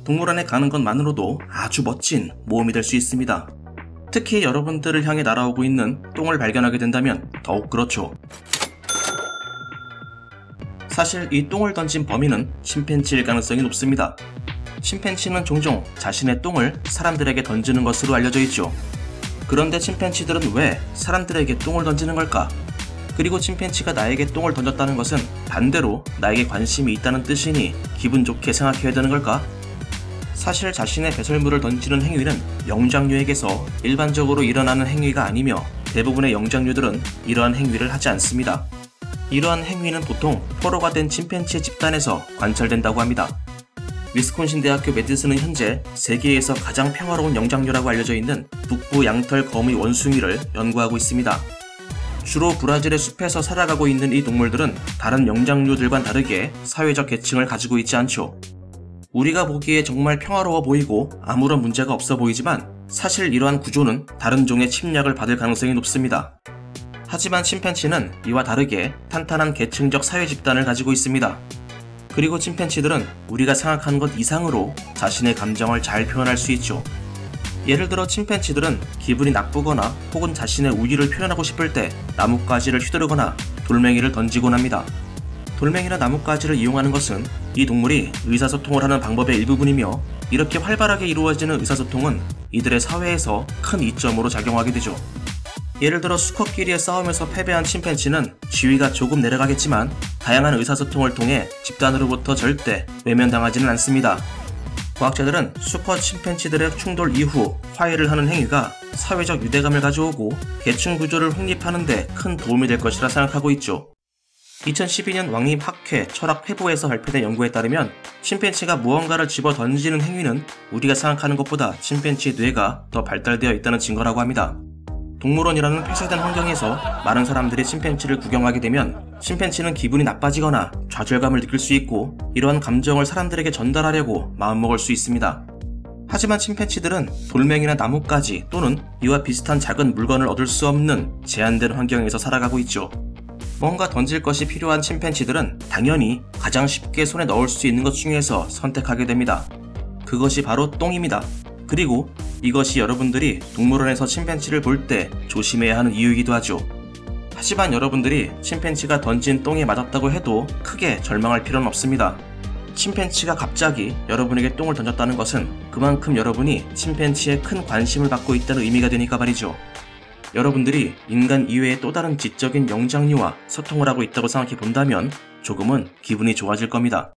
동물원에 가는 것만으로도 아주 멋진 모험이 될 수 있습니다. 특히 여러분들을 향해 날아오고 있는 똥을 발견하게 된다면 더욱 그렇죠. 사실 이 똥을 던진 범인은 침팬지일 가능성이 높습니다. 침팬지는 종종 자신의 똥을 사람들에게 던지는 것으로 알려져 있죠. 그런데 침팬지들은 왜 사람들에게 똥을 던지는 걸까? 그리고 침팬지가 나에게 똥을 던졌다는 것은 반대로 나에게 관심이 있다는 뜻이니 기분 좋게 생각해야 되는 걸까? 사실 자신의 배설물을 던지는 행위는 영장류에게서 일반적으로 일어나는 행위가 아니며 대부분의 영장류들은 이러한 행위를 하지 않습니다. 이러한 행위는 보통 포로가 된 침팬지 집단에서 관찰된다고 합니다. 위스콘신 대학교 메디슨은 현재 세계에서 가장 평화로운 영장류라고 알려져 있는 북부 양털 거미 원숭이를 연구하고 있습니다. 주로 브라질의 숲에서 살아가고 있는 이 동물들은 다른 영장류들과는 다르게 사회적 계층을 가지고 있지 않죠. 우리가 보기에 정말 평화로워 보이고 아무런 문제가 없어 보이지만 사실 이러한 구조는 다른 종의 침략을 받을 가능성이 높습니다. 하지만 침팬지는 이와 다르게 탄탄한 계층적 사회 집단을 가지고 있습니다. 그리고 침팬지들은 우리가 생각하는 것 이상으로 자신의 감정을 잘 표현할 수 있죠. 예를 들어 침팬지들은 기분이 나쁘거나 혹은 자신의 우위를 표현하고 싶을 때 나뭇가지를 휘두르거나 돌멩이를 던지곤 합니다. 돌멩이나 나뭇가지를 이용하는 것은 이 동물이 의사소통을 하는 방법의 일부분이며 이렇게 활발하게 이루어지는 의사소통은 이들의 사회에서 큰 이점으로 작용하게 되죠. 예를 들어 수컷끼리의 싸움에서 패배한 침팬지는 지위가 조금 내려가겠지만 다양한 의사소통을 통해 집단으로부터 절대 외면당하지는 않습니다. 과학자들은 수컷 침팬지들의 충돌 이후 화해를 하는 행위가 사회적 유대감을 가져오고 계층 구조를 확립하는 데 큰 도움이 될 것이라 생각하고 있죠. 2012년 왕립 학회 철학회부에서 발표된 연구에 따르면 침팬지가 무언가를 집어 던지는 행위는 우리가 생각하는 것보다 침팬지의 뇌가 더 발달되어 있다는 증거라고 합니다. 동물원이라는 폐쇄된 환경에서 많은 사람들이 침팬지를 구경하게 되면 침팬지는 기분이 나빠지거나 좌절감을 느낄 수 있고 이러한 감정을 사람들에게 전달하려고 마음먹을 수 있습니다. 하지만 침팬지들은 돌멩이나 나뭇가지 또는 이와 비슷한 작은 물건을 얻을 수 없는 제한된 환경에서 살아가고 있죠. 뭔가 던질 것이 필요한 침팬지들은 당연히 가장 쉽게 손에 넣을 수 있는 것 중에서 선택하게 됩니다. 그것이 바로 똥입니다. 그리고 이것이 여러분들이 동물원에서 침팬지를 볼 때 조심해야 하는 이유이기도 하죠. 하지만 여러분들이 침팬지가 던진 똥에 맞았다고 해도 크게 절망할 필요는 없습니다. 침팬지가 갑자기 여러분에게 똥을 던졌다는 것은 그만큼 여러분이 침팬지에 큰 관심을 받고 있다는 의미가 되니까 말이죠. 여러분들이 인간 이외의 또 다른 지적인 영장류와 소통을 하고 있다고 생각해 본다면 조금은 기분이 좋아질 겁니다.